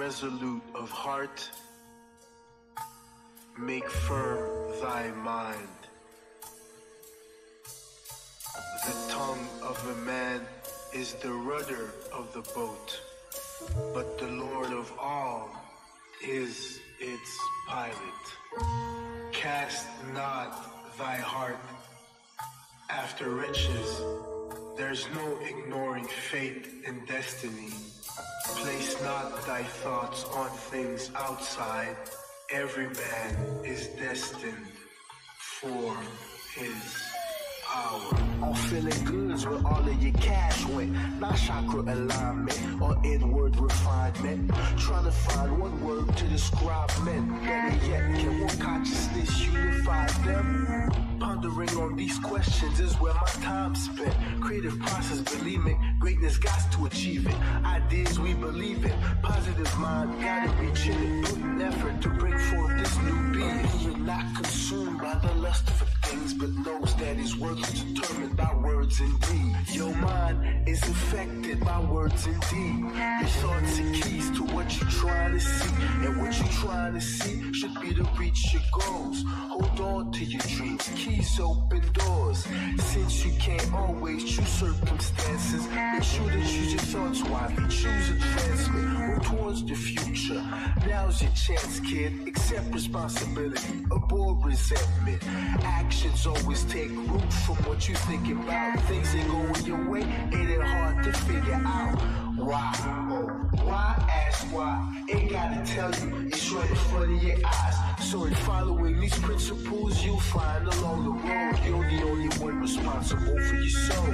resolute of heart, make firm thy mind. The tongue of a man is the rudder of the boat, but the Lord of all is its pilot. Cast not thy heart after riches. There's no ignoring fate and destiny. Place not thy thoughts on things outside. Every man is destined for his hour. On feeling goods where all of your cash went, not chakra alignment or inward refinement. Trying to find one word to describe men. Better yet, can one consciousness unify them? Pondering on these questions is where my time spent. Creative process, believe me, greatness got to achieve it. Ideas we believe in, positive mind, gotta reach in it. Putting effort to bring forth this new being. Not consumed by the lust for things, but knows that his worth is determined by words and deeds. Your mind is affected by words and deeds. Your thoughts are keys to what you're trying to see, and what you're trying to see should be to reach your goals. Hold on to your dreams, keys open doors. Since you can't always choose circumstances, make sure to use your thoughts wisely. Choose advancement, work towards the future. Now's your chance, kid. Accept responsibility, abort resentment. Actions always take root from what you think about. Things ain't going your way, it ain't hard to figure out. Why? Why? Ask why. Ain't gotta tell you, it's right in front of your eyes. So in following these principles, you'll find along the road you're the only one responsible for your soul.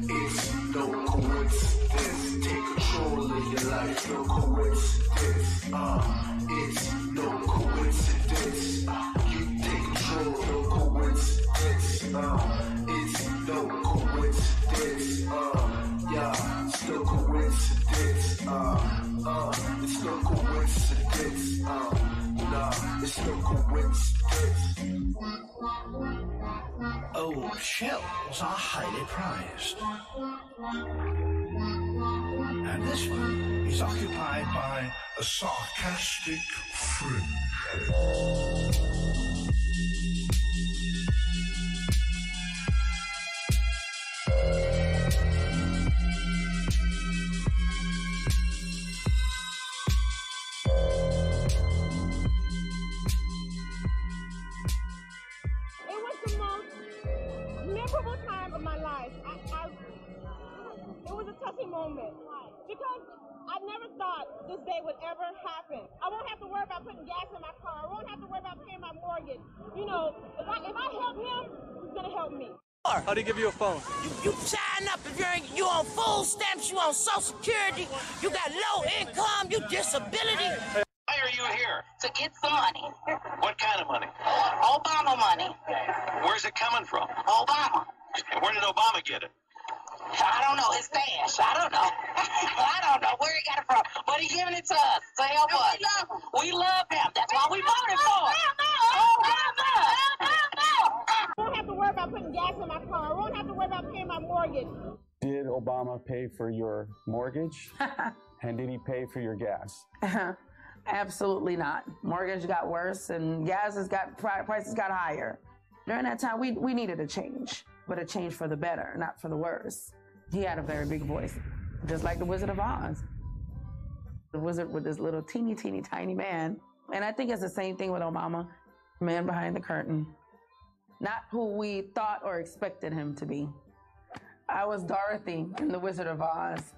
It's no coincidence. Take control of your life, no coincidence. It's no coincidence. You take control, no coincidence. It's no coincidence. Yeah, it's no coincidence. It's no coincidence. Nah, it's no coincidence. Old shells are highly prized. And this one is occupied by a sarcastic fringe. It was a touching moment because I never thought this day would ever happen. I won't have to worry about putting gas in my car. I won't have to worry about paying my mortgage. You know, if I help him, he's gonna help me. How do you give you a phone? You sign up if you on food stamps, you on Social Security, you got low income, you disability. Why are you here? To get some money. What kind of money? Obama money. Where's it coming from? Obama. And where did Obama get it? I don't know, his stash. I don't know. I don't know where he got it from. But he giving it to us to help us. We love him. That's why we voted for him. I won't have to worry about putting gas in my car. I won't have to worry about paying my mortgage. Did Obama pay for your mortgage? And did he pay for your gas? Absolutely not. Mortgage got worse and prices got higher. During that time, we needed a change, but a change for the better, not for the worse. He had a very big voice, just like the Wizard of Oz. The wizard with this little teeny tiny man. And I think it's the same thing with Obama, man behind the curtain. Not who we thought or expected him to be. I was Dorothy in the Wizard of Oz.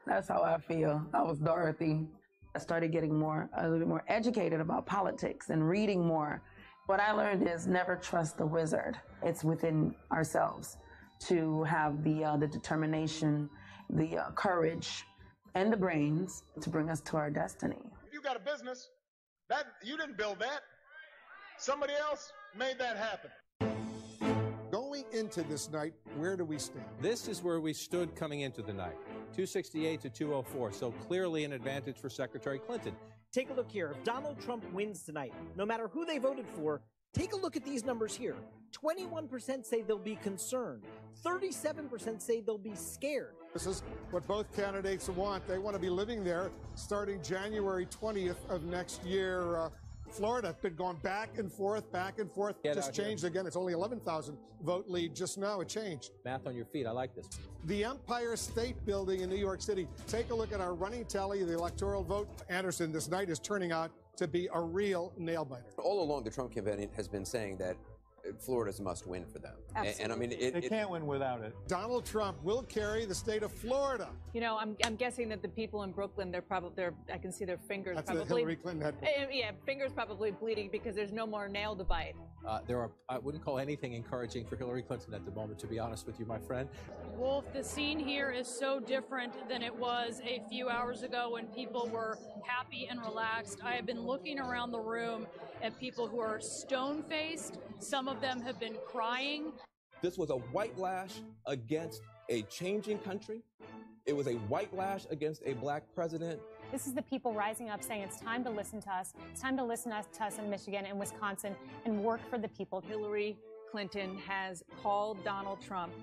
That's how I feel. I was Dorothy. I started getting a little bit more educated about politics and reading more. What I learned is never trust the wizard. It's within ourselves to have the determination, the courage, and the brains to bring us to our destiny. You got a business. That you didn't build that. Somebody else made that happen. Going into this night, where do we stand? This is where we stood coming into the night. 268 to 204, so clearly an advantage for Secretary Clinton. Take a look here. If Donald Trump wins tonight, no matter who they voted for, Take a look at these numbers here. 21% say they'll be concerned. 37% say they'll be scared. This is what both candidates want. They want to be living there starting January 20th of next year. Florida has been going back and forth. Just changed again. It's only 11,000 vote lead just now. It changed. Math on your feet. I like this. The Empire State Building in New York City. Take a look at our running tally of the electoral vote. Anderson, this night is turning out to be a real nail-biter. All along, the Trump campaign has been saying that Florida's a must-win for them. And I mean, they can't win without it. Donald Trump will carry the state of Florida. You know, I'm guessing that the people in Brooklyn, I can see their fingers That's probably. Hillary Clinton had. Yeah, fingers probably bleeding because there's no more nail to bite. I wouldn't call anything encouraging for Hillary Clinton at the moment, to be honest with you, my friend. Wolf, the scene here is so different than it was a few hours ago when people were happy and relaxed. I have been looking around the room at people who are stone-faced. Some of them have been crying. This was a white lash against a changing country. It was a white lash against a black president. This is the people rising up saying it's time to listen to us. It's time to listen to us in Michigan and Wisconsin and work for the people. Hillary Clinton has called Donald Trump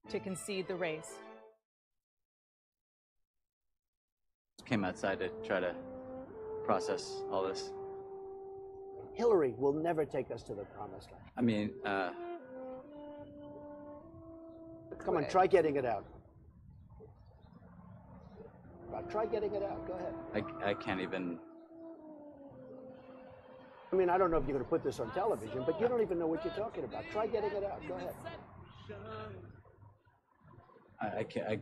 to concede the race. Came outside to try to process all this. Hillary will never take us to the promised land. I mean, come on, try getting it out. Try getting it out. Go ahead. I can't even. I mean, I don't know if you're going to put this on television, but you don't even know what you're talking about. Try getting it out. Go ahead. I can't.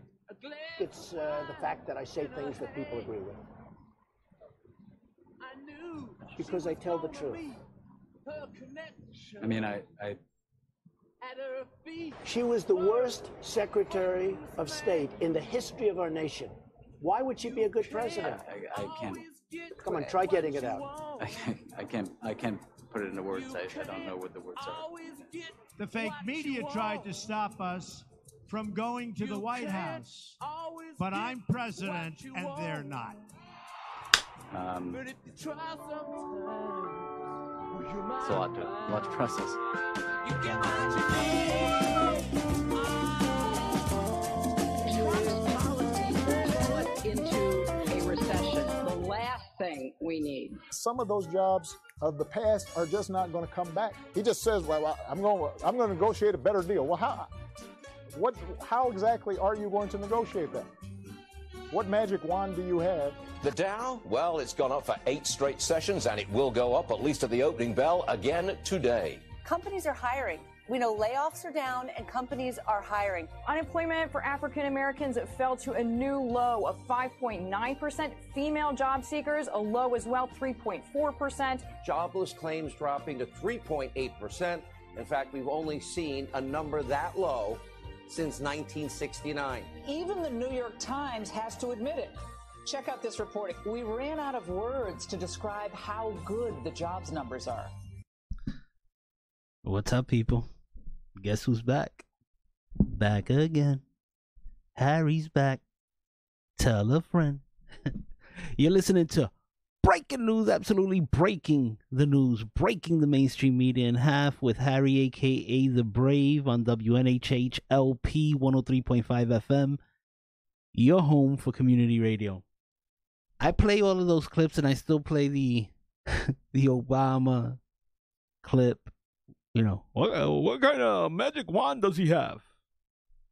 It's the fact that I say things that people agree with. Because I tell the truth. I mean, She was the worst Secretary of State in the history of our nation. Why would she be a good president? I can't. Come on, try getting it out. I can't put it into words. I don't know what the words are. The fake media tried to stop us from going to the White House, but I'm president and they're not. It's a lot to process. Into a recession, the last thing we need. Some of those jobs of the past are just not going to come back. He just says, "Well, I'm going to negotiate a better deal." Well, how exactly are you going to negotiate that? What magic wand do you have? The Dow, well, it's gone up for 8 straight sessions, and it will go up, at least at the opening bell, again today. Companies are hiring. We know layoffs are down and companies are hiring. Unemployment for African Americans fell to a new low of 5.9%. Female job seekers, a low as well, 3.4%. Jobless claims dropping to 3.8%. In fact, we've only seen a number that low since 1969. Even the New York Times has to admit it. Check out this reporting. We ran out of words to describe how good the jobs numbers are. What's up, people? Guess who's back? Back again. Harry's back. Tell a friend. You're listening to breaking news, absolutely breaking the news, breaking the mainstream media in half with Harry, a.k.a. The Brave, on WNHH LP 103.5 FM, your home for community radio. I play all of those clips, and I still play the Obama clip. You know, what kind of magic wand does he have?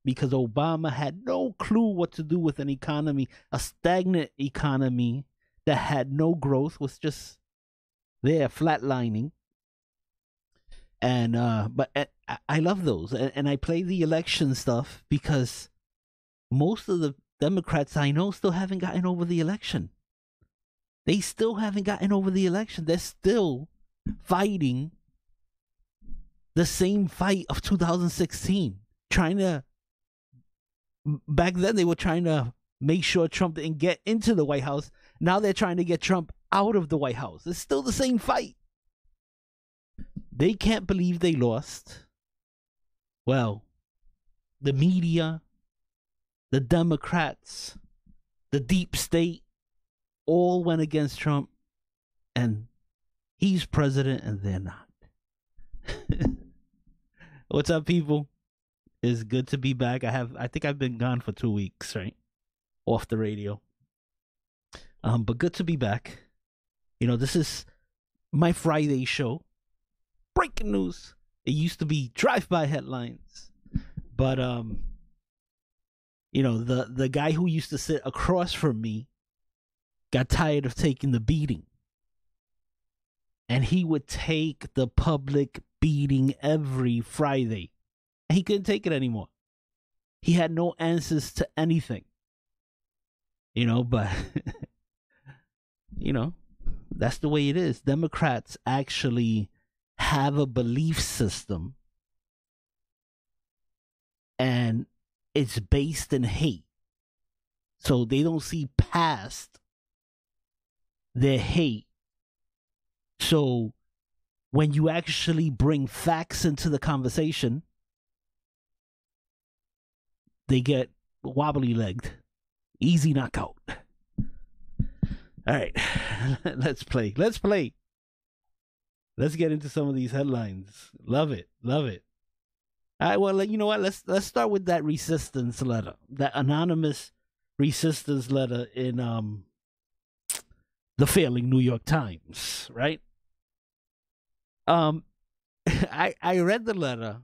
Because Obama had no clue what to do with an economy, a stagnant economy that had no growth, was just there, flatlining. And but I love those, and I play the election stuff because most of the Democrats I know still haven't gotten over the election. They still haven't gotten over the election. They're still fighting the same fight of 2016. Back then they were trying to make sure Trump didn't get into the White House. Now they're trying to get Trump out of the White House. It's still the same fight. They can't believe they lost. Well, the media, the Democrats, the deep state, all went against Trump, and he's president and they're not. What's up, people? It's good to be back. I think I've been gone for 2 weeks, right? Off the radio. But good to be back. You know, this is my Friday show. Breaking news. It used to be drive-by headlines. But you know, the guy who used to sit across from me got tired of taking the beating. And he would take the public beating every Friday. And he couldn't take it anymore. He had no answers to anything. You know, but you know, that's the way it is. Democrats actually have a belief system, and it's based in hate. So they don't see past their hate. So when you actually bring facts into the conversation, they get wobbly-legged. Easy knockout. All right, let's play. Let's get into some of these headlines. Love it. All right, well, you know what? Let's start with that resistance letter, that anonymous resistance letter in the failing New York Times, right? I read the letter,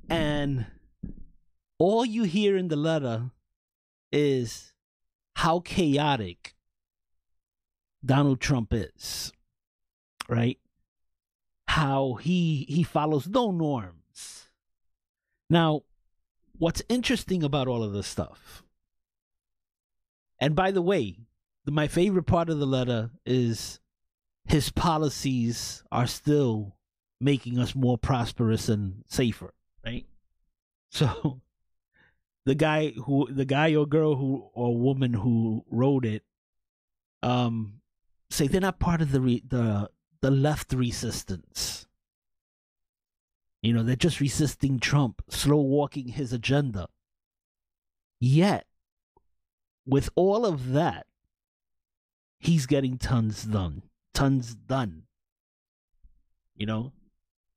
and all you hear in the letter is how chaotic Donald Trump is, right? How he follows no norms. Now, what's interesting about all of this stuff, and by the way, my favorite part of the letter is his policies are still making us more prosperous and safer, right? So the guy or girl or woman who wrote it say they're not part of the left resistance. You know, they're just resisting Trump, slow walking his agenda. Yet, with all of that, he's getting tons done. You know,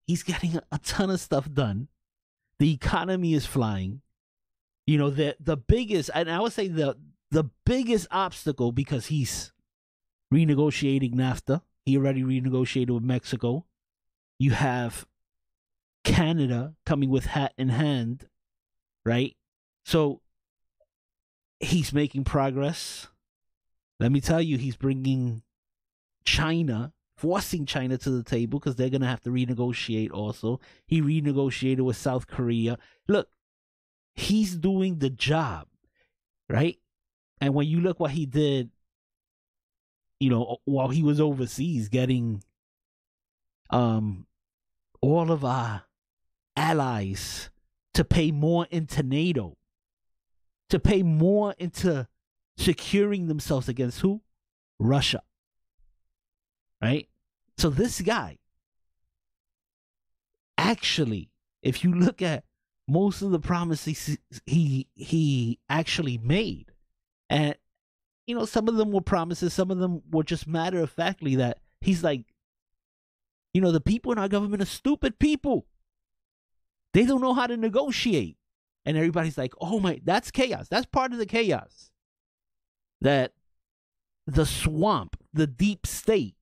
he's getting a ton of stuff done. The economy is flying. You know, the biggest, and I would say the biggest obstacle, because he's renegotiating NAFTA. He already renegotiated with Mexico. You have Canada coming with hat in hand, right? So he's making progress. Let me tell you, he's bringing China, forcing China to the table, because they're going to have to renegotiate also. He renegotiated with South Korea. Look, he's doing the job, right? And when you look what he did, you know, while he was overseas, getting all of our allies to pay more into NATO, to pay more into securing themselves against who? Russia. Right? So this guy, actually, if you look at most of the promises he actually made, and you know, some of them were promises, some of them were just matter-of-factly that he's like, you know, the people in our government are stupid people. They don't know how to negotiate. And everybody's like, oh my, that's chaos. That's part of the chaos. That the swamp, the deep state,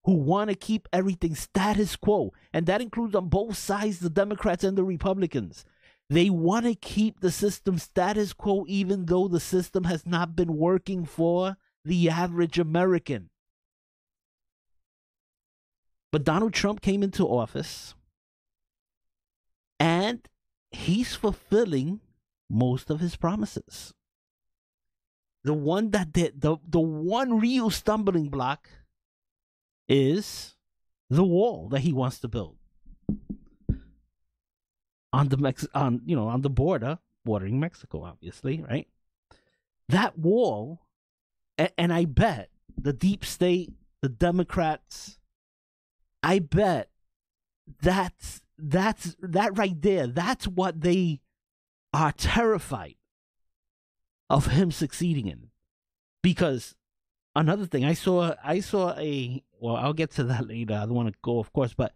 who want to keep everything status quo, and that includes on both sides, the Democrats and the Republicans. They want to keep the system status quo, even though the system has not been working for the average American. But Donald Trump came into office, and he's fulfilling most of his promises. The one that did, the one real stumbling block is the wall that he wants to build on the border, bordering Mexico, obviously, right? That wall, and I bet the deep state, the Democrats, I bet that right there, that's what they are terrified of him succeeding in. Because another thing, I saw well, I'll get to that later. I don't want to go, of course, but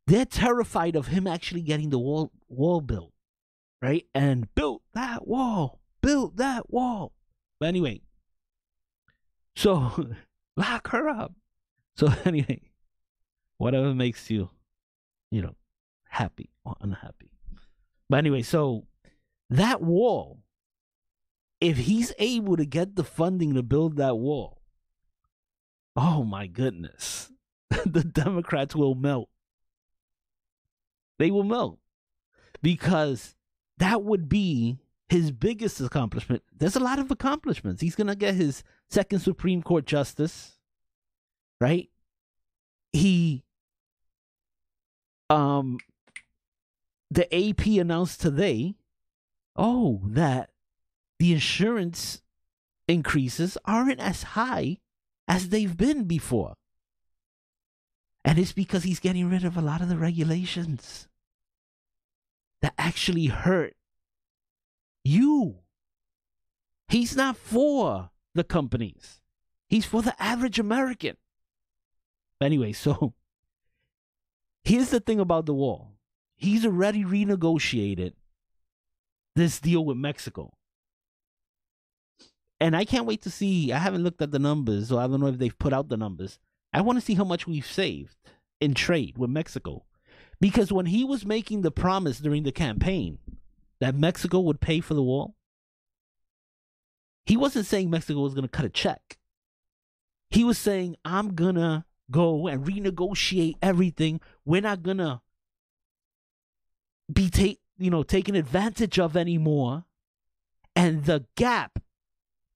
they're terrified of him actually getting the wall built, right? And built that wall. But anyway, so lock her up. So anyway, whatever makes you, happy or unhappy. But anyway, so that wall, if he's able to get the funding to build that wall, oh my goodness, the Democrats will melt. They will melt because that would be his biggest accomplishment. There's a lot of accomplishments. He's going to get his second Supreme Court justice, right? The AP announced today, that the insurance increases aren't as high as they've been before. And it's because he's getting rid of a lot of the regulations that actually hurt you. He's not for the companies. He's for the average American. Anyway, so here's the thing about the wall. He's already renegotiated this deal with Mexico. And I can't wait to see. I haven't looked at the numbers, so I don't know if they've put out the numbers. I want to see how much we've saved in trade with Mexico. Because when he was making the promise during the campaign that Mexico would pay for the wall, he wasn't saying Mexico was going to cut a check. He was saying, I'm going to go and renegotiate everything. We're not going to be taken advantage of anymore. And the gap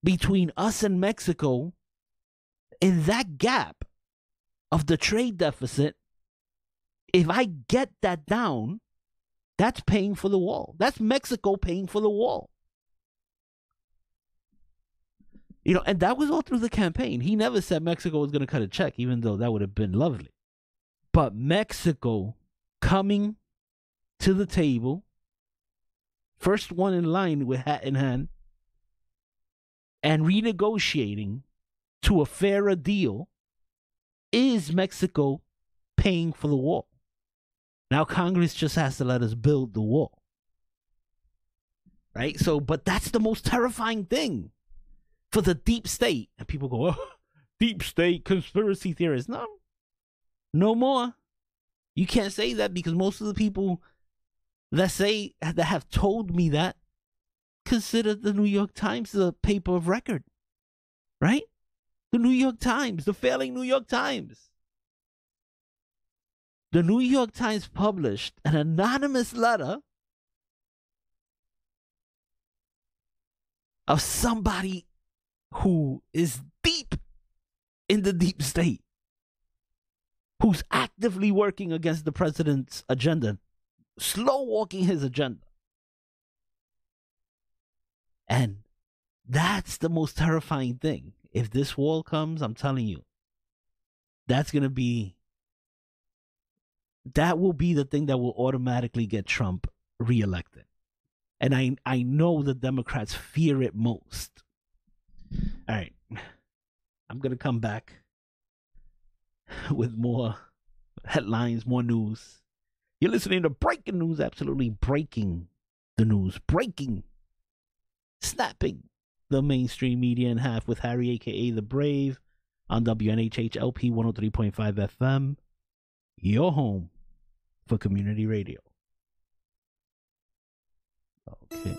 between us and Mexico, in that gap of the trade deficit, if I get that down, that's paying for the wall. That's Mexico paying for the wall. And that was all through the campaign. He never said Mexico was going to cut a check, even though that would have been lovely. But Mexico coming to the table, first one in line with hat in hand, and renegotiating to a fairer deal, is Mexico paying for the wall. Now Congress just has to let us build the wall. Right? So, but that's the most terrifying thing for the deep state. And people go, deep state conspiracy theorists. No more. You can't say that, because most of the people that have told me that consider the New York Times the paper of record. Right? The New York Times, the failing New York Times. The New York Times published an anonymous letter of somebody who is deep in the deep state, who's actively working against the president's agenda, slow walking his agenda. And that's the most terrifying thing. If this wall comes, I'm telling you, that will be the thing that will automatically get Trump reelected. And I know the Democrats fear it most. All right. I'm going to come back with more headlines, more news. You're listening to Breaking News, absolutely breaking the news. Snapping the mainstream media in half with Harry, a.k.a. The Brave, on WNHH LP 103.5 FM. Your home for community radio. Okay.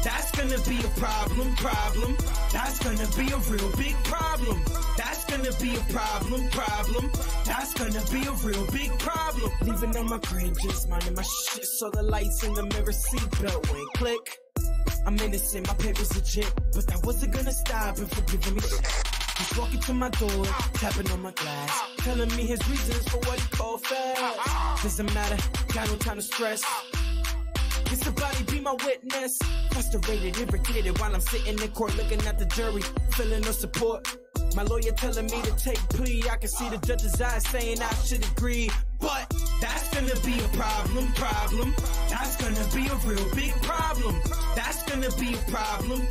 That's gonna be a problem. That's gonna be a real big problem. That's gonna be a problem. That's gonna be a real big problem. Leaving on my crib, just minding my shit, so the lights in the mirror seatbelt went click. I'm innocent, my paper's legit, but that wasn't gonna stop him from giving me shit. He's walking to my door, tapping on my glass, telling me his reasons for what he called fast. Doesn't matter, got no time to stress. Can somebody be my witness? Frustrated, irritated while I'm sitting in court looking at the jury, feeling no support. My lawyer telling me to take plea. I can see the judge's eyes saying I should agree, but That's gonna be a problem. That's gonna be a real big problem. That's gonna be a problem.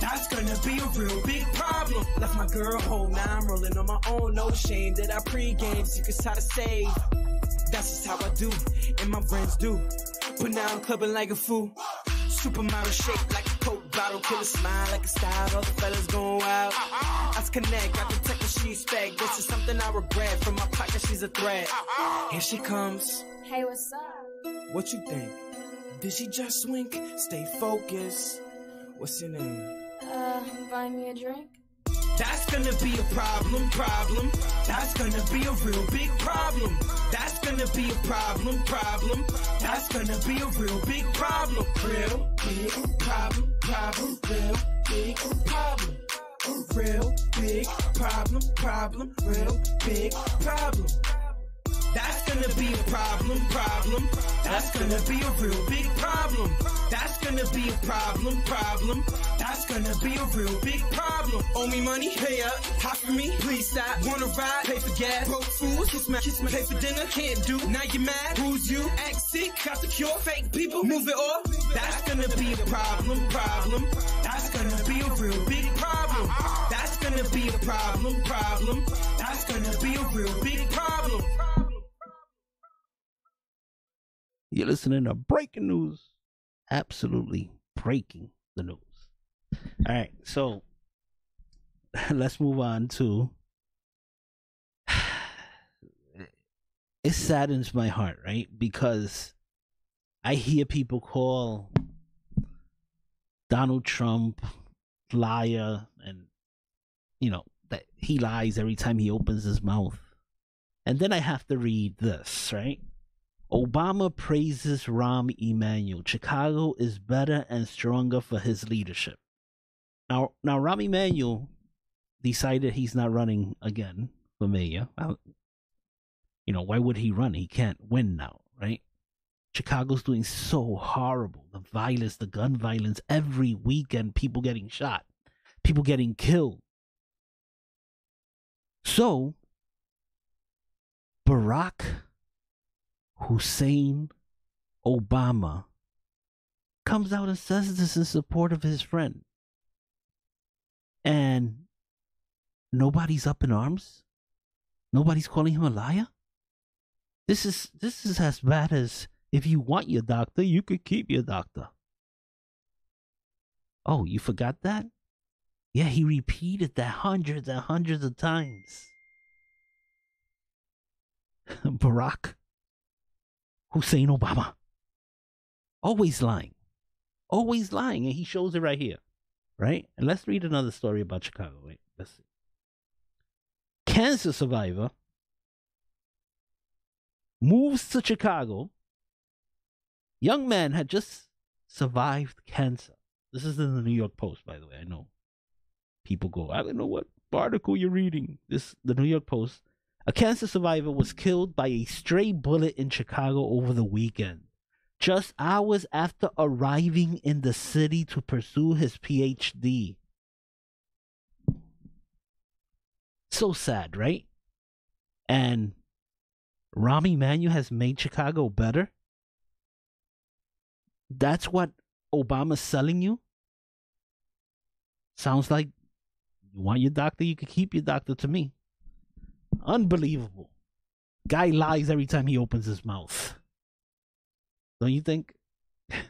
That's gonna be a real big problem. Left my girl home, now I'm rolling on my own. No shame that I pregame, secrets how to save. That's just how I do, and my friends do. But now I'm clubbing like a fool. Supermodel shaped like a Coke bottle, killer smile like a style. All the fellas going wild. Us connect, got the tech that she expect. This is something I regret. From my pocket, she's a threat. Here she comes. Hey, what's up? What you think? Did she just wink? Stay focused. What's your name? Buy me a drink? That's gonna be a problem. That's gonna be a real big problem. That's gonna be a problem. That's gonna be a real big problem. Real big problem. Real big problem. Real big problem. Real big problem. That's gonna be a problem. That's gonna be a real big problem. That's gonna be a problem. That's gonna be a real big problem. Owe me money? Pay up. Hot for me? Please stop. Wanna ride? Pay for gas. Broke food? Kiss my. Pay for dinner? Can't do. Now you mad? Who's you? Act sick? Got the cure? Fake people? Move it off. That's gonna be a problem. That's gonna be a real big problem. That's gonna be a problem. That's gonna be a real big problem. You're listening to Breaking News. Absolutely breaking the news. All right, so let's move on to. It saddens my heart, right? Because I hear people call Donald Trump liar, and that he lies every time he opens his mouth. And then I have to read this, right? Obama praises Rahm Emanuel. Chicago is better and stronger for his leadership. Now Rahm Emanuel decided he's not running again for mayor. Why would he run? He can't win now, right? Chicago's doing so horrible. The violence, the gun violence, every weekend, people getting shot, people getting killed. So, Barack Hussein Obama comes out and says this in support of his friend. And nobody's up in arms? Nobody's calling him a liar? This is as bad as if you want your doctor, you could keep your doctor. Oh, you forgot that? Yeah, he repeated that hundreds and hundreds of times. Barack Hussein Obama. Always lying. Always lying. And he shows it right here. Right? And let's read another story about Chicago. Wait, let's see. Cancer survivor moves to Chicago. Young man had just survived cancer. This is in the New York Post, by the way. I know people go, I don't know what article you're reading. The New York Post. A cancer survivor was killed by a stray bullet in Chicago over the weekend, just hours after arriving in the city to pursue his PhD. So sad, right? And Rahm Emanuel has made Chicago better. That's what Obama's selling you? Sounds like you want your doctor, you can keep your doctor to me. Unbelievable. Guy lies every time he opens his mouth. Don't you think? All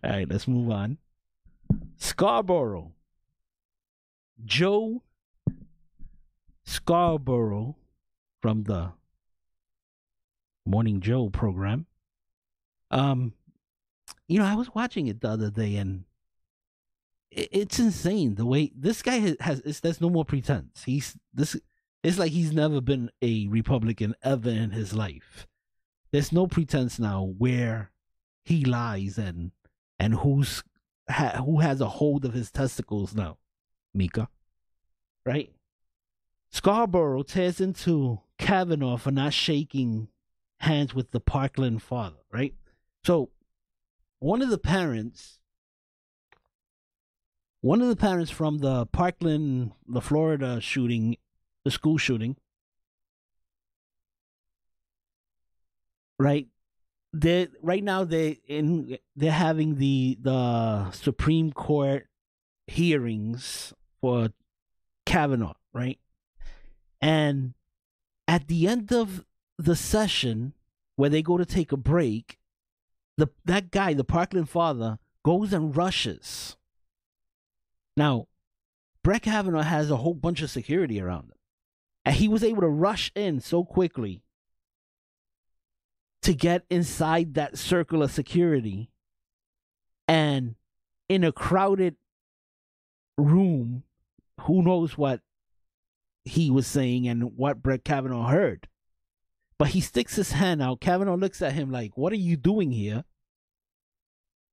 right, let's move on. Scarborough. Joe Scarborough from the Morning Joe program. I was watching it the other day, and it's insane the way this guy there's no more pretense. It's like he's never been a Republican ever in his life. There's no pretense now where he lies and who has a hold of his testicles now. Mika, right? Scarborough tears into Kavanaugh for not shaking hands with the Parkland father, right? So one of the parents from the Parkland, the Florida shooting, the school shooting, right? Right now they're having the Supreme Court hearings for Kavanaugh, right? And at the end of the session, where they go to take a break, that guy, the Parkland father, goes and rushes. Now, Brett Kavanaugh has a whole bunch of security around him, and he was able to rush in so quickly to get inside that circle of security, and in a crowded room, who knows what he was saying and what Brett Kavanaugh heard. But he sticks his hand out. Kavanaugh looks at him like, what are you doing here?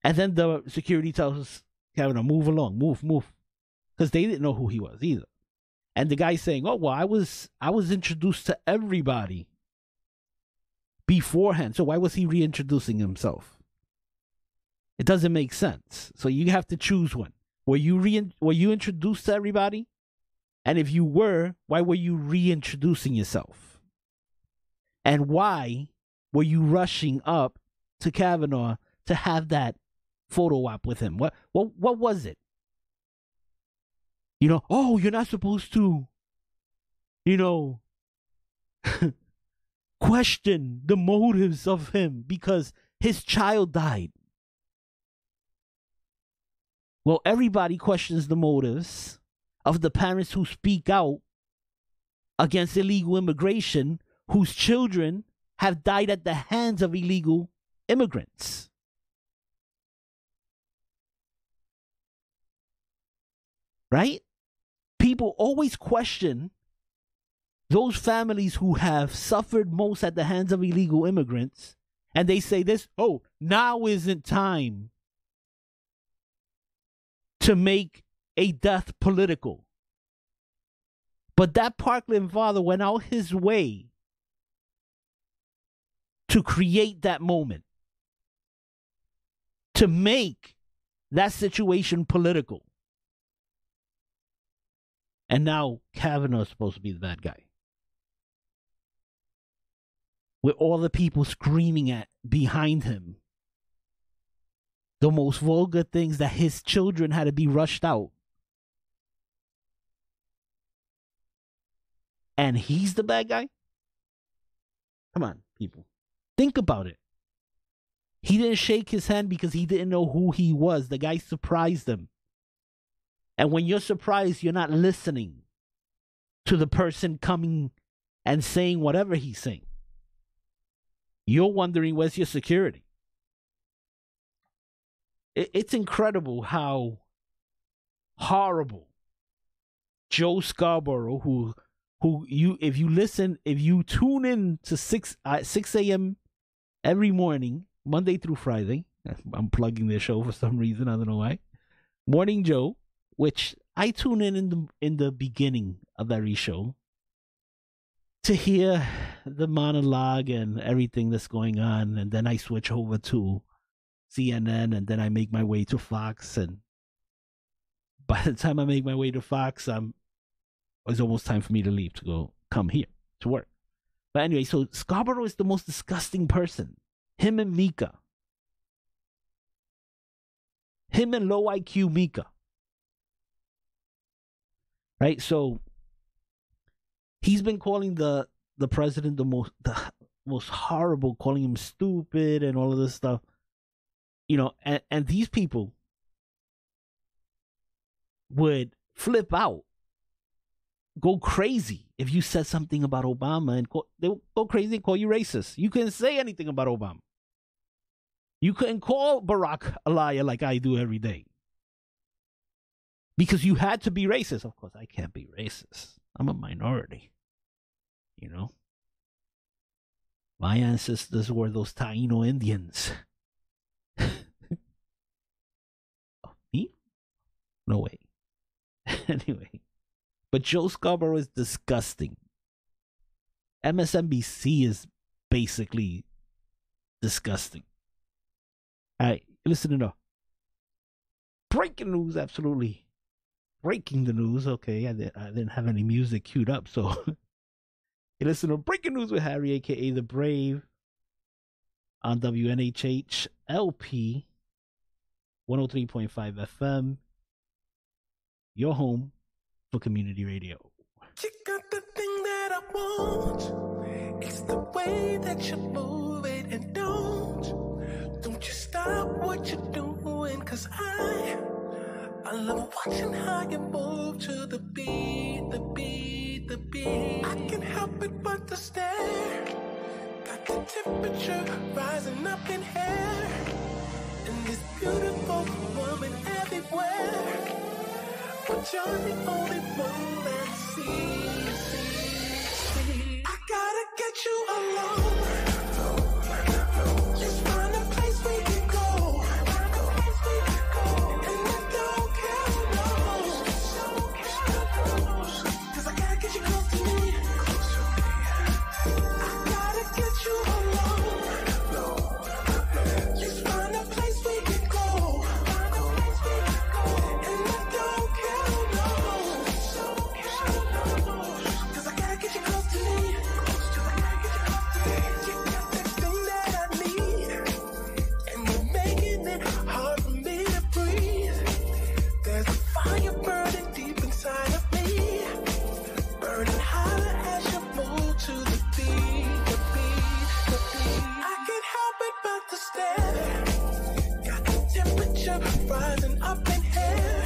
And then the security tells Kavanaugh, move along, move. Because they didn't know who he was either. And the guy's saying, oh, well, I was introduced to everybody beforehand. So why was he reintroducing himself? It doesn't make sense. So you have to choose one. Were you introduced to everybody? And if you were, why were you reintroducing yourself? And why were you rushing up to Kavanaugh to have that photo op with him? What was it? You know, oh, you're not supposed to, question the motives of him because his child died. Well, everybody questions the motives of the parents who speak out against illegal immigration, whose children have died at the hands of illegal immigrants. Right? People always question those families who have suffered most at the hands of illegal immigrants, and they say this, oh, now isn't time to make a death political. But that Parkland father went out his way to create that moment, to make that situation political. And now Kavanaugh is supposed to be the bad guy, with all the people screaming at behind him the most vulgar things, that his children had to be rushed out. And he's the bad guy? Come on, people. Think about it. He didn't shake his hand because he didn't know who he was. The guy surprised him. And when you're surprised, you're not listening to the person coming and saying whatever he's saying. You're wondering, where's your security? It's incredible how horrible Joe Scarborough, if you tune in to 6 a.m. every morning, Monday through Friday, I'm plugging their show for some reason, I don't know why. Morning Joe, which I tune in the beginning of every show to hear the monologue and everything that's going on, and then I switch over to CNN, and then I make my way to Fox, and by the time I make my way to Fox, it's almost time for me to leave to come here to work. But anyway, so Scarborough is the most disgusting person. Him and Mika. Him and low IQ Mika. Right? So he's been calling the president the most horrible, calling him stupid and all of this stuff. And these people would flip out, go crazy if you said something about Obama, and they would go crazy and call you racist. You couldn't say anything about Obama. You couldn't call Barack a liar like I do every day, because you had to be racist. Of course, I can't be racist. I'm a minority. My ancestors were those Taino Indians. Me? No way. Anyway. But Joe Scarborough is disgusting. MSNBC is basically disgusting. All right, listen to breaking news, absolutely. Breaking the news, okay. I didn't have any music queued up, so you listen to breaking news with Harry, a.k.a. The Brave. on WNHH LP 103.5 FM, your home for community radio. You got the thing that I want. It's the way that you move it, and don't you stop what you're doing, 'cause I love watching how you move to the beat, the beat, the beat. I can't help it but to stare. Got the temperature rising up in here, and this beautiful woman everywhere. But you're the only one that sees. I gotta get you alone. Just find a place we can go. And I don't care no. 'Cause I gotta get you close to me. I gotta get you alone. Just find a place we can go. And I don't care no. 'Cause I gotta get you close to me. You got that thing that I need, and you're making it hard for me to breathe. There's a fire burning deep inside of me, burning hotter as you move to the beat, the beat, the beat. I can't help it but to stare. Got the temperature rising up in here,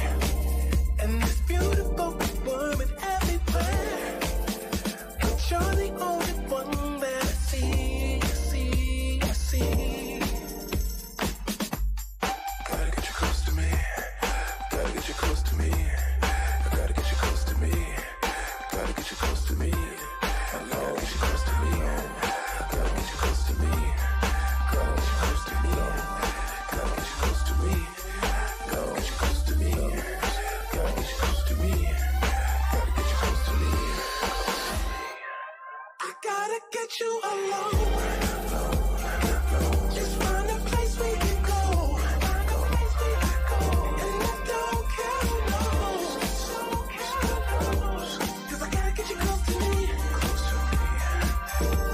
and this beautiful woman everywhere. But you're the only one that I see, I see, I see. Gotta get you close to me. Gotta get you close to me. I gotta get you close to me. Gotta get you close to me. I gotta get you close to me. Gotta get you close to me. Gotta get you close to me. Gotta get you close to me. Gotta get you close to me. Gotta get you close to me. Gotta get you close to me. I gotta get you alone. Just find a place we can go. And I don't care no. 'Cause I gotta get you close to me.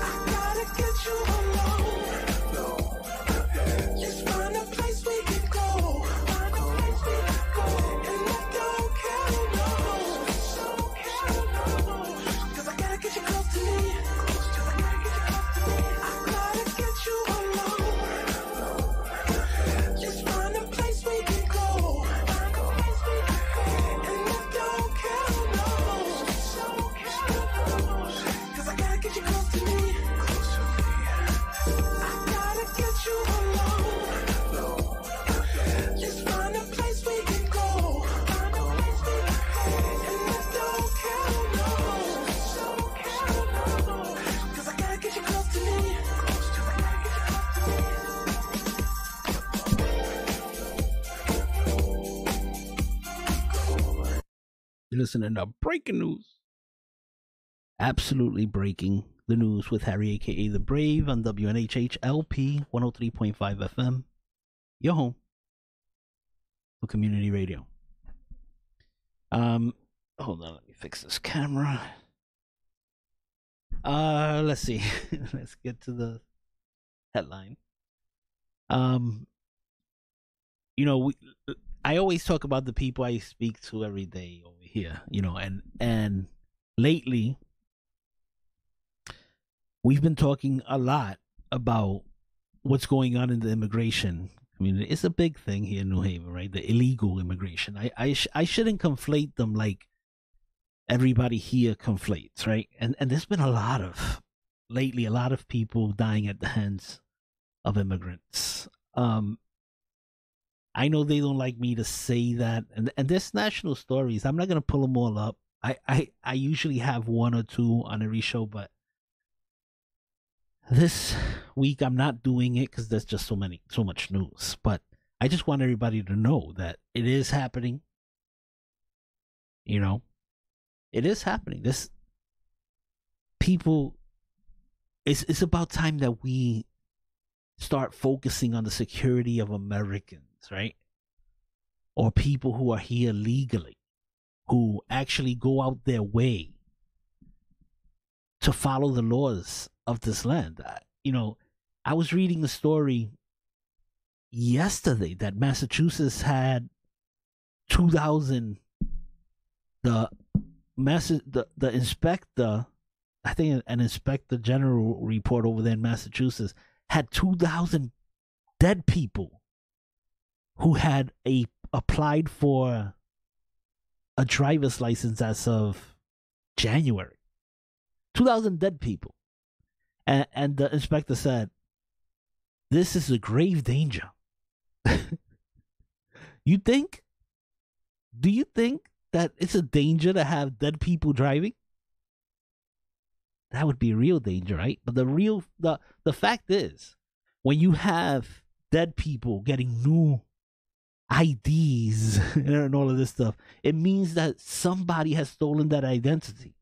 I gotta get you alone. Just find a place we can go. And I don't care no. 'Cause I gotta get you close to me. I gotta get you alone. Just find a place we can go. And I don't care no. 'Cause I gotta get you close to me. I gotta get you alone. Just find a place we can go. And I don't care no. 'Cause I gotta get you close to me. You're listening to Breaking News. Absolutely breaking the news with Harry, aka The Brave, on WNHH LP 103.5 FM. Your home for community radio. Hold on, let me fix this camera. Let's see. Let's get to the headline. I always talk about the people I speak to every day over here, and lately we've been talking a lot about what's going on in the immigration community. It's a big thing here in New Haven, right? The illegal immigration. I shouldn't conflate them like everybody here conflates, right? And there's been a lot of people dying at the hands of immigrants. I know they don't like me to say that, and there's national stories. I'm not gonna pull them all up. I usually have one or two on every show, but this week I'm not doing it because there's just so much news. But I just want everybody to know that it is happening. It is happening. This people, it's about time that we start focusing on the security of Americans, right? Or people who are here legally, who actually go out their way to follow the laws of this land. I was reading a story yesterday that Massachusetts had 2,000. The inspector, I think an inspector general report over there in Massachusetts had 2,000 dead people who had applied for a driver's license as of January. 2,000 dead people. And the inspector said, this is a grave danger. Do you think that it's a danger to have dead people driving? That would be a real danger, right? But the fact is, when you have dead people getting new IDs and all of this stuff, it means that somebody has stolen that identity.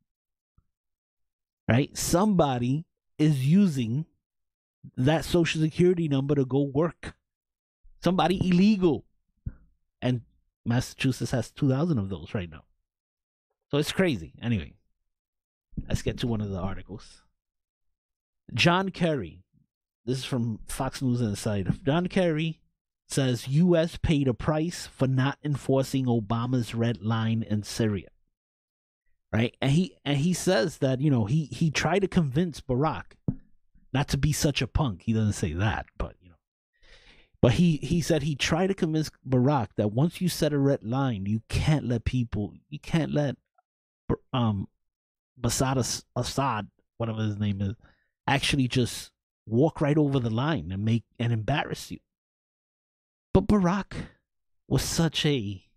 Right? Somebody is using that social security number to go work. Somebody illegal. And Massachusetts has 2,000 of those right now. So it's crazy. Anyway, let's get to one of the articles. John Kerry. This is from Fox News Insider. John Kerry says U.S. paid a price for not enforcing Obama's red line in Syria. Right? And he says that, you know, he tried to convince Barack not to be such a punk. He doesn't say that, but you know. But he said he tried to convince Barack that once you set a red line, you can't let Assad, whatever his name is, actually just walk right over the line and embarrass you. But Barack was such he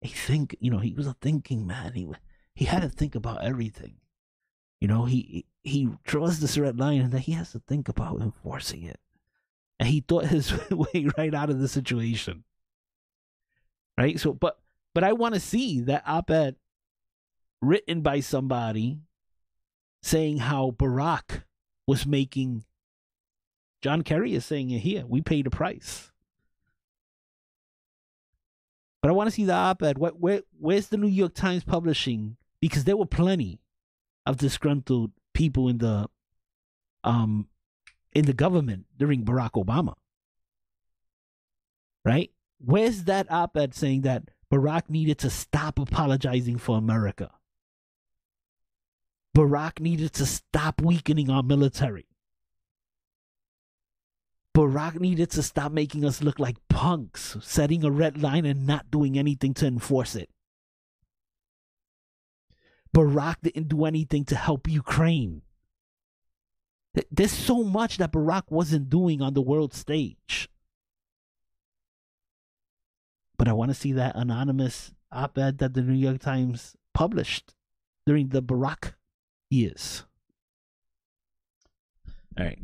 was a thinking man. He had to think about everything. You know, he draws this red line and then he has to think about enforcing it. And he thought his way right out of the situation. Right? So, but I want to see that op-ed written by somebody saying how Barack was making. John Kerry is saying it here. We paid a price. But I want to see the op-ed. Where's the New York Times publishing? Because there were plenty of disgruntled people in the government during Barack Obama. Right? Where's that op-ed saying that Barack needed to stop apologizing for America? Barack needed to stop weakening our military. Barack needed to stop making us look like punks, setting a red line and not doing anything to enforce it. Barack didn't do anything to help Ukraine. There's so much that Barack wasn't doing on the world stage. But I want to see that anonymous op-ed that the New York Times published during the Barack years. All right.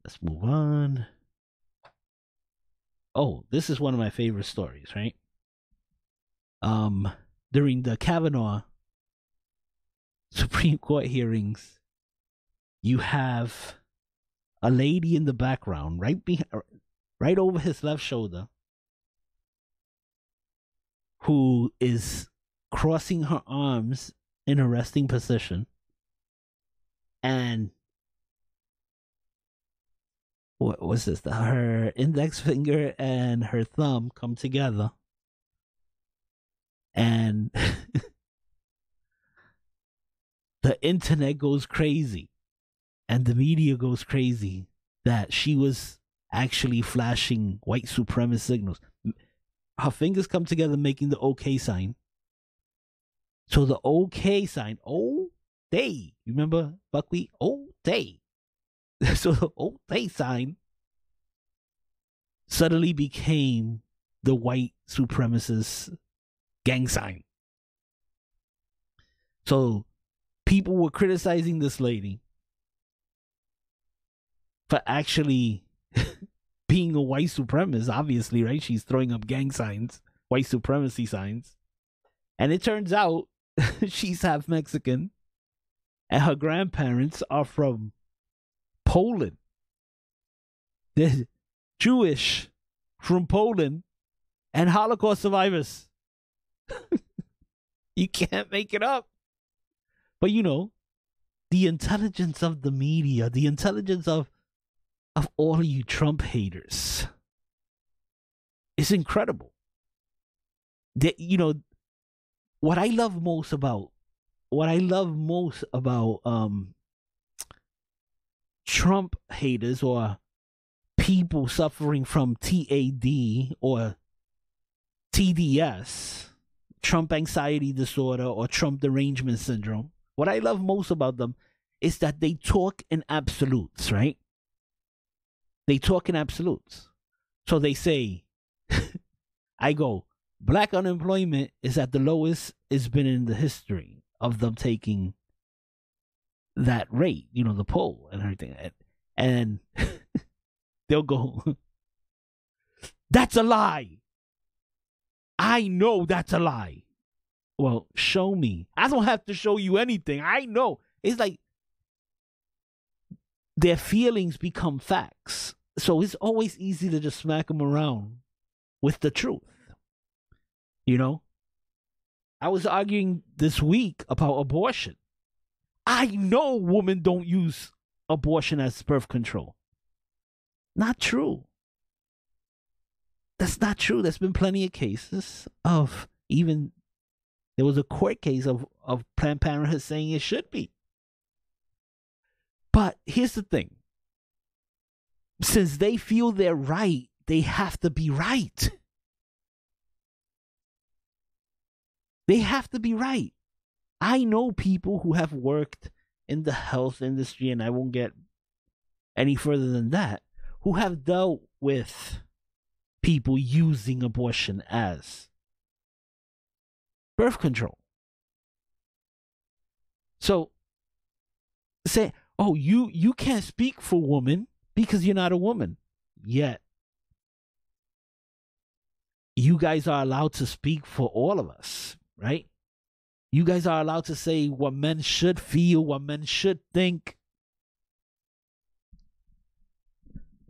Let's move on. Oh, this is one of my favorite stories, right? During the Kavanaugh Supreme Court hearings, you have a lady in the background, right over his left shoulder, who is crossing her arms in a resting position, and what was this? Her index finger and her thumb come together, and the internet goes crazy, and the media goes crazy that she was actually flashing white supremacist signals. Her fingers come together making the OK sign. So the OK sign, oh, they, remember Buckwheat? Oh, they. So the oh, they sign suddenly became the white supremacist gang sign. So people were criticizing this lady for actually being a white supremacist, obviously, right? She's throwing up gang signs, white supremacy signs. And it turns out she's half Mexican and her grandparents are from Poland. They're Jewish from Poland and Holocaust survivors. You can't make it up. But you know, the intelligence of the media, the intelligence of all of you Trump haters is incredible. You know, what I love most about Trump haters or people suffering from TAD or TDS, Trump anxiety disorder or Trump derangement syndrome, what I love most about them is that they talk in absolutes, right? They talk in absolutes. So they say, I go, black unemployment is at the lowest it's been in the history of them taking that rate, you know, the poll and everything. And they'll go, that's a lie. I know that's a lie. Well, show me. I don't have to show you anything. I know. It's like their feelings become facts. So it's always easy to just smack them around with the truth. You know? I was arguing this week about abortion. I know women don't use abortion as birth control. Not true. That's not true. There's been plenty of cases of even, there was a court case of Planned Parenthood saying it should be. But here's the thing. Since they feel they're right, they have to be right. They have to be right. I know people who have worked in the health industry, and I won't get any further than that, who have dealt with people using abortion as birth control. So say, oh, you can't speak for women because you're not a woman. Yet you guys are allowed to speak for all of us, right? You guys are allowed to say what men should feel, what men should think.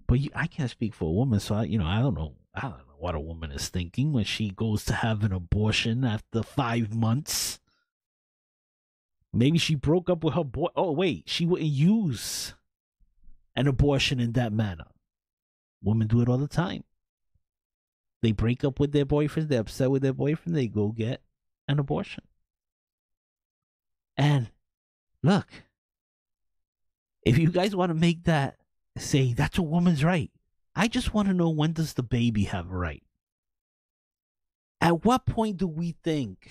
But I can't speak for a woman, so I don't know what a woman is thinking when she goes to have an abortion after 5 months. Maybe she broke up with her boy. Oh, wait, she wouldn't use an abortion in that manner. Women do it all the time. They break up with their boyfriends, they're upset with their boyfriend, they go get an abortion. And look, if you guys want to make that, say that's a woman's right, I just want to know, when does the baby have a right? At what point do we think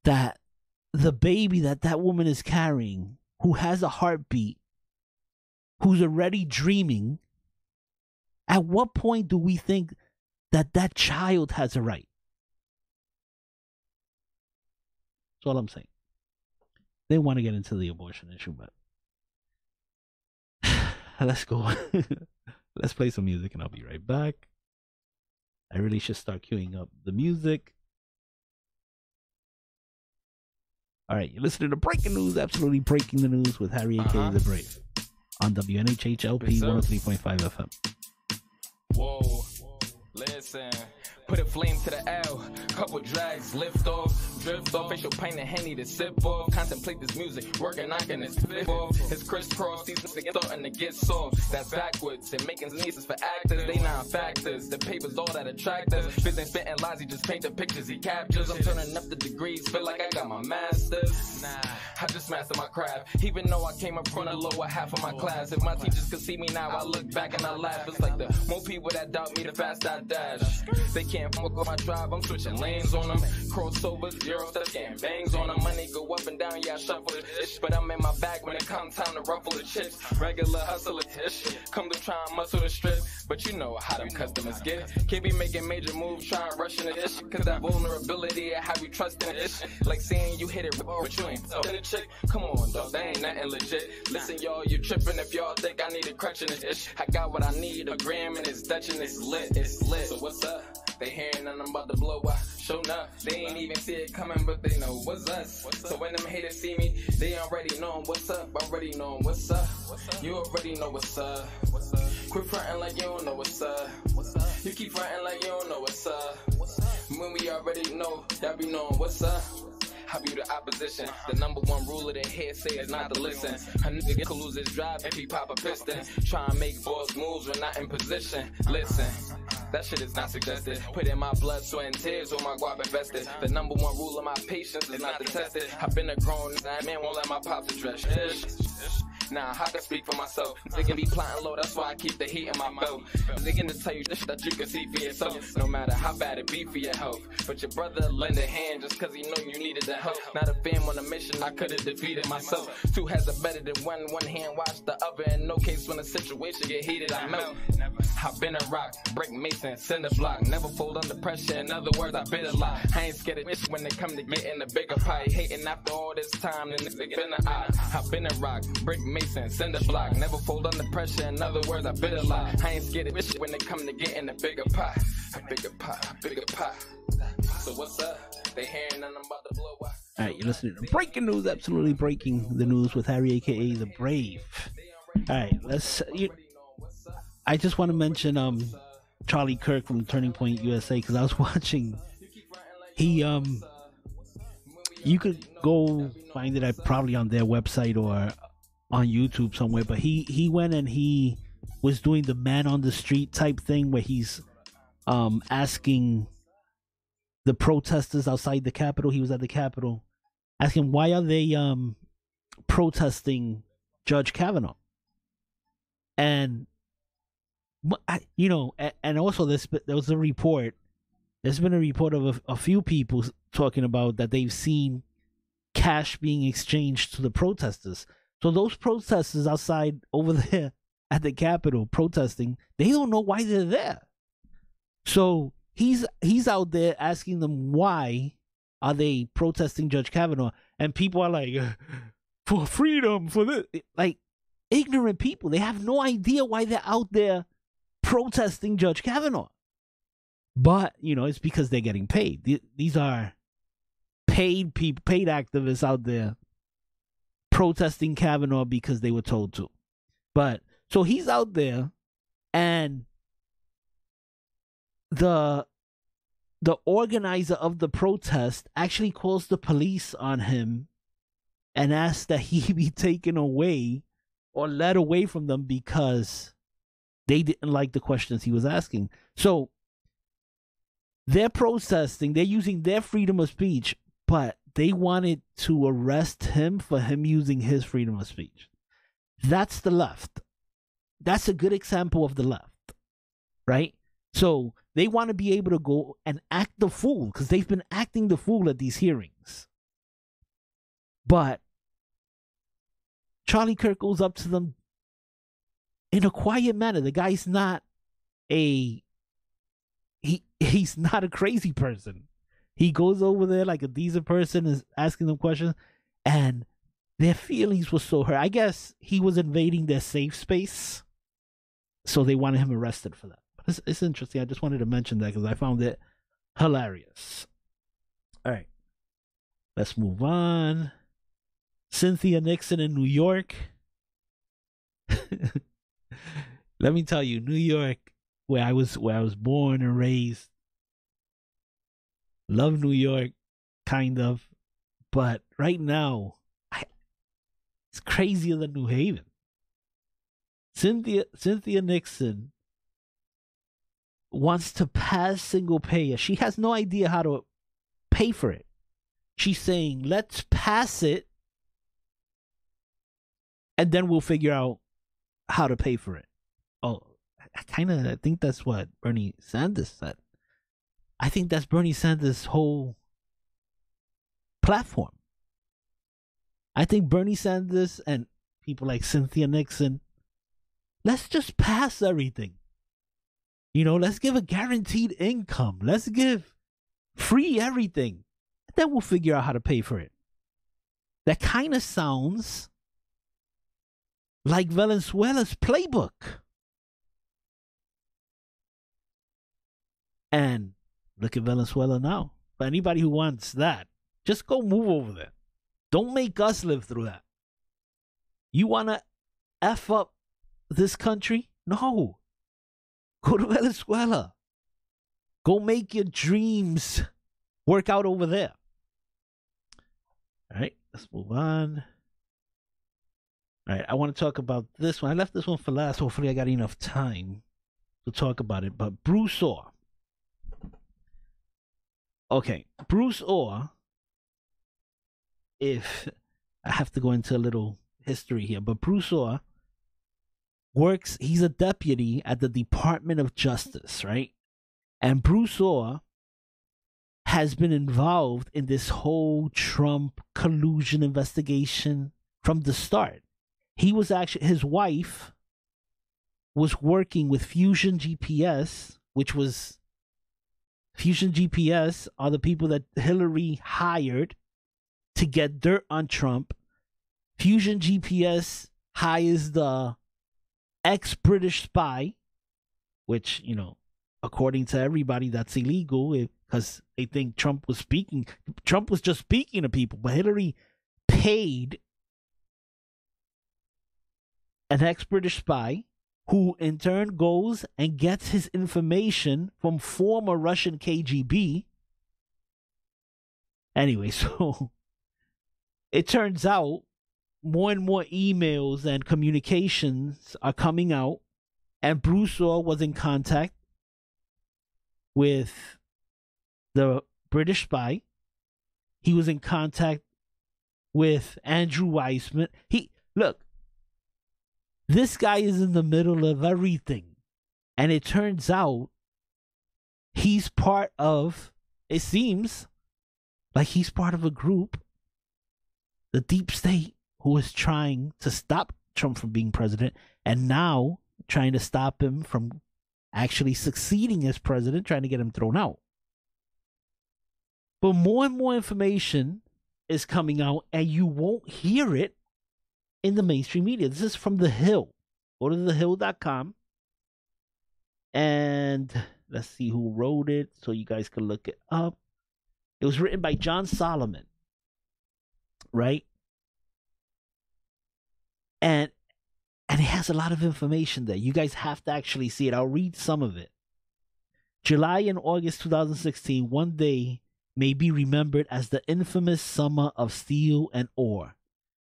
that the baby that woman is carrying, who has a heartbeat, who's already dreaming, at what point do we think that child has a right? That's all I'm saying. They want to get into the abortion issue, but let's go. Let's play some music and I'll be right back. I really should start queuing up the music. All right, you're listening to Breaking News, absolutely breaking the news with Harry aka The Brave on WNHHLP 103.5 FM. Whoa, listen. Put a flame to the L, couple drags, lift off, drift off, facial paint and Henny to sip off, contemplate this music, working, knocking his fifth off, his crisscross, these niggas starting to get soft, that's backwards, and making nieces for actors, they non-factors, the paper's all that attract us, fizz and spitting lies, he just paint the pictures he captures, I'm turning up the degrees, feel like I got my masters, nah, I just mastered my craft, even though I came up from the lower half of my class, if my teachers could see me now, I look back and I laugh, it's like the more people that doubt me, the faster I dash, they can't fuck with my drive, I'm switching lanes on them. Crossovers, Euro steps, getting bangs on them. Money go up and down, yeah, I shuffle the ish. But I'm in my bag when it comes time to ruffle the chips. Regular hustler ish. Come to try and muscle the strip. But you know how them customers get. Can't be making major moves, trying rushing the ish. Cause that vulnerability, I have you trusting the ish. Like saying you hit it, but you ain't fucking a chick. Come on, dog, that ain't nothing legit. Listen, y'all, you tripping if y'all think I need a crutch in the ish. I got what I need, a gram and it's Dutch and it's lit. It's lit. So what's up? They hearing and I'm about to blow up. Show enough, they ain't even see it coming, but they know what's us. So when them haters see me, they already know what's up. Already know what's up. You already know what's up. Quit fronting like you don't know what's up. You keep fronting like you don't know what's up. When we already know, y'all be knowing what's up. I view the opposition. The number one rule of the hearsay is not to listen. A nigga can lose his drive if he pop a piston. Try and make boss moves when not in position. Listen, that shit is not suggested. Put in my blood, sweat, and tears with my guap invested. The number one rule of my patience is not to test it. I've been a grown man, won't let my pops address shit. Nah, I can speak for myself. Nigga be plotting low, that's why I keep the heat in my belt. Nigga to tell you this shit that you can see for yourself. No matter how bad it be for your health. But your brother lend a hand just cause he know you needed the help. Not a fam on a mission, I could've defeated myself. Two heads are better than one hand watch the other. In no case when the situation get heated, I melt. I've been a rock, brick mason, cinder block. Never fold under pressure, in other words, I bit a lot. I ain't scared of this when they come to get in the bigger pie. Hating after all this time, then it's been a eye. I've been a rock, brick mason, cinder block. Never fold under pressure, in other words, I bit a lot. I ain't scared of this when they come to get in the bigger pie. A bigger pie, a bigger pie. So what's up? They hearing nothing about the blow up. Alright, you're listening to Breaking News, absolutely breaking the news with Harry, aka The Brave. Alright, I just want to mention Charlie Kirk from Turning Point USA, because I was watching. You could go find it probably on their website or on YouTube somewhere, but he went and he was doing the man on the street type thing where he's asking the protesters outside the Capitol. He was at the Capitol asking why are they protesting Judge Kavanaugh, and and also there was a report. There's been a report of a few people talking about that they've seen cash being exchanged to the protesters. So those protesters outside over there at the Capitol protesting, they don't know why they're there. So he's out there asking them why are they protesting Judge Kavanaugh, and people are like, for freedom, for this. Like, ignorant people. They have no idea why they're out there protesting Judge Kavanaugh. But, it's because they're getting paid. These are paid people, paid activists out there protesting Kavanaugh because they were told to. But, so he's out there, and the organizer of the protest actually calls the police on him and asks that he be taken away or led away from them because they didn't like the questions he was asking. So they're protesting, they're using their freedom of speech, but they wanted to arrest him for him using his freedom of speech. That's the left. That's a good example of the left, right? So they want to be able to go and act the fool because they've been acting the fool at these hearings. But Charlie Kirk goes up to them in a quiet manner. The guy's not he's not a crazy person. He goes over there like a decent person, is asking them questions, and their feelings were so hurt. I guess he was invading their safe space, so they wanted him arrested for that. But it's interesting. I just wanted to mention that because I found it hilarious. All right, let's move on. Cynthia Nixon in New York. Let me tell you, New York, where I was born and raised. Love New York, kind of, but right now, it's crazier than New Haven. Cynthia Nixon wants to pass single payer. She has no idea how to pay for it. She's saying, let's pass it, and then we'll figure out how to pay for it. Oh, I think that's what Bernie Sanders said. I think that's Bernie Sanders' whole platform. I think Bernie Sanders and people like Cynthia Nixon, let's just pass everything. Let's give a guaranteed income. Let's give free everything. And then we'll figure out how to pay for it. That kind of sounds like Venezuela's playbook. And look at Venezuela now. For anybody who wants that, just go move over there. Don't make us live through that. You want to F up this country? No. Go to Venezuela. Go make your dreams work out over there. All right, let's move on. All right, I want to talk about this one. I left this one for last. Hopefully, I got enough time to talk about it. But Bruce Orr. Okay, Bruce Orr. If I have to go into a little history here, but Bruce Orr works, he's a deputy at the Department of Justice, right? And Bruce Orr has been involved in this whole Trump collusion investigation from the start. He was actually, his wife was working with Fusion GPS, which was, Fusion GPS are the people that Hillary hired to get dirt on Trump. Fusion GPS hires the ex-British spy, which, you know, according to everybody, that's illegal because they think Trump was speaking. Trump was just speaking to people, but Hillary paid an ex-British spy who in turn goes and gets his information from former Russian KGB. Anyway, so it turns out more and more emails and communications are coming out, and Bruce Orr was in contact with the British spy. He was in contact with Andrew Weissman. Look, this guy is in the middle of everything. And it turns out he's part of, it seems like he's part of a group, the deep state, who is trying to stop Trump from being president, and now trying to stop him from actually succeeding as president, trying to get him thrown out. But more and more information is coming out, and you won't hear it in the mainstream media. This is from The Hill. Go to thehill.com. And let's see who wrote it so you guys can look it up. It was written by John Solomon. Right? And it has a lot of information there. You guys have to actually see it. I'll read some of it. July and August 2016, one day may be remembered as the infamous summer of Steele and Orr.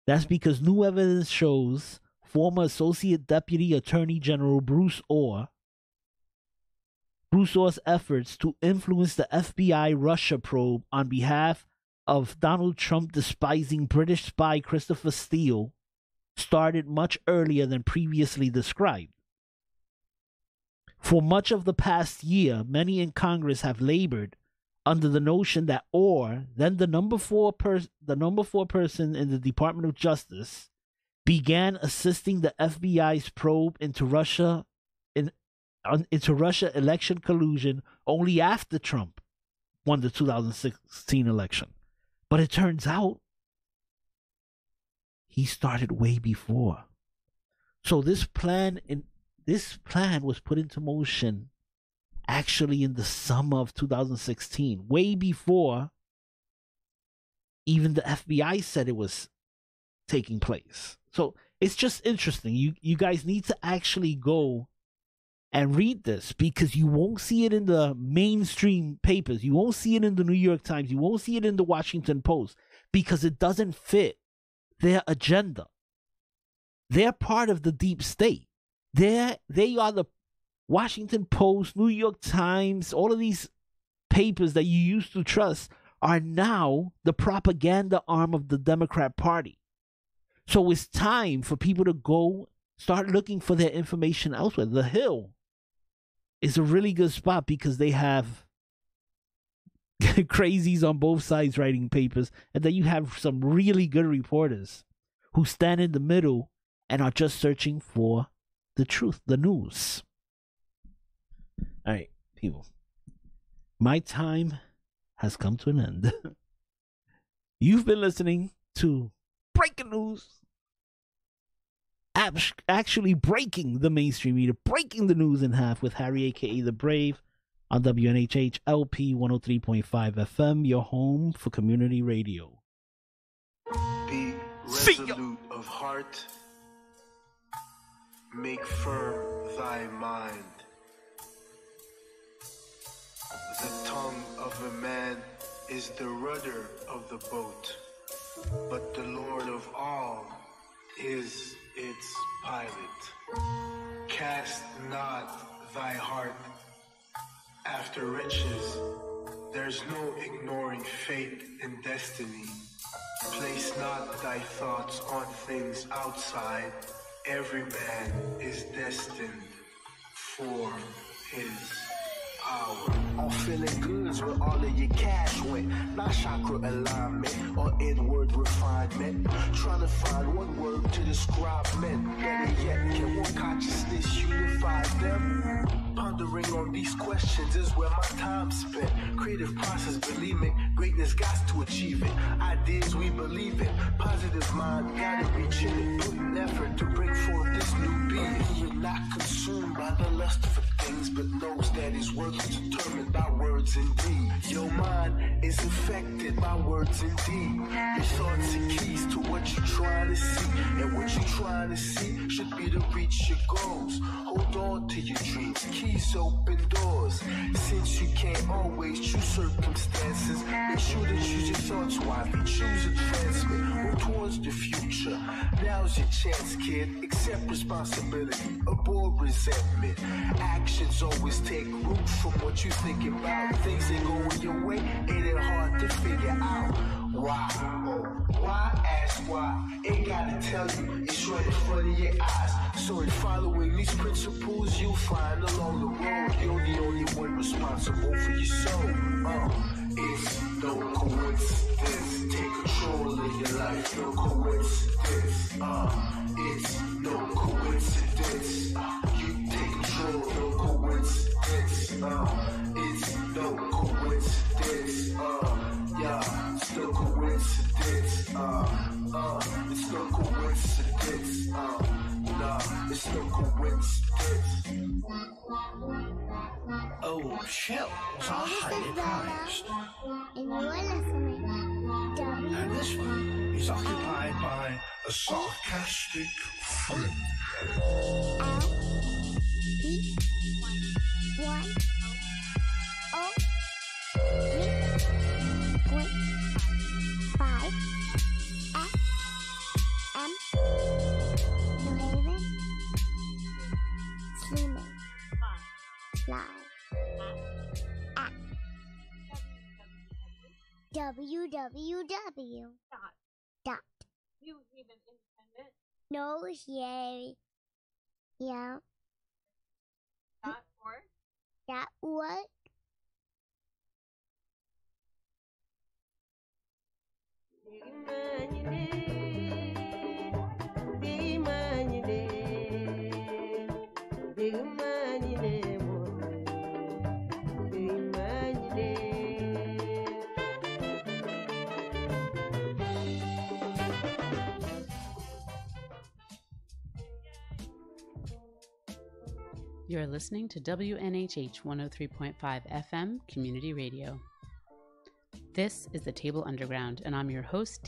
That's because new evidence shows former Associate Deputy Attorney General Bruce Orr's efforts to influence the FBI Russia probe on behalf of Donald Trump despising British spy Christopher Steele started much earlier than previously described. For much of the past year, many in Congress have labored under the notion that Orr, then the number four person in the Department of Justice, began assisting the FBI's probe into Russia election collusion only after Trump won the 2016 election. But it turns out he started way before. So this plan was put into motion actually in the summer of 2016, way before even the FBI said it was taking place. So it's just interesting. You guys need to actually go and read this, because you won't see it in the mainstream papers. You won't see it in the New York Times. You won't see it in the Washington Post, because it doesn't fit their agenda. They're part of the deep state. They are the Washington Post, New York Times, all of these papers that you used to trust are now the propaganda arm of the Democrat Party. So it's time for people to go start looking for their information elsewhere. The Hill is a really good spot because they have crazies on both sides writing papers, and then you have some really good reporters who stand in the middle and are just searching for the truth, the news. All right, people. My time has come to an end. You've been listening to Breaking News. Actually breaking the mainstream media, breaking the news in half with Harry, a.k.a. The Brave, on WNHH LP 103.5 FM, your home for community radio. Be resolute of heart. Make firm thy mind. The tongue of a man is the rudder of the boat. but the Lord of all is its pilot. Cast not thy heart after riches. There's no ignoring fate and destiny. Place not thy thoughts on things outside. Every man is destined for his hour. On feeling goods where all of your cash went. Not chakra alignment or inward refinement. Trying to find one word to describe men. Better yet, can one consciousness unify them? Pondering on these questions is where my time spent. Creative process, believe me, greatness got to achieve it. Ideas we believe in, positive mind, gotta reach in it. Putting effort to bring forth this new being. You're not consumed by the lust for things, but knows that his worth is determined by words and deeds. Your mind is affected by words and deeds. Your thoughts are keys to what you're trying to see, and what you're trying to see should be to reach your goals. Hold on to your dreams. Keys open doors. Since you can't always choose circumstances, make sure to choose your thoughts wisely. Choose advancement. Move towards the future. Now's your chance, kid. Accept responsibility. Avoid resentment. Actions always take root from what you think about. Things ain't going your way. Ain't it hard to figure out why? Why? Ask why. Ain't gotta tell you. It's right in front of your eyes. So in following these principles, you'll find along the road you're the only one responsible for your soul. It's no coincidence. Take control of your life. No coincidence. It's no coincidence. You take control. No coincidence. It's no coincidence. Yeah, it's no coincidence. It's no coincidence. Nah, it's no coincidence. Oh, shells are highly prized. And you're listening. And this one is occupied by a sarcastic friend. www. Dot. You even independent? No, yay. Yeah. .org? .org. You're listening to WNHH 103.5 FM Community Radio. This is the Table Underground, and I'm your host,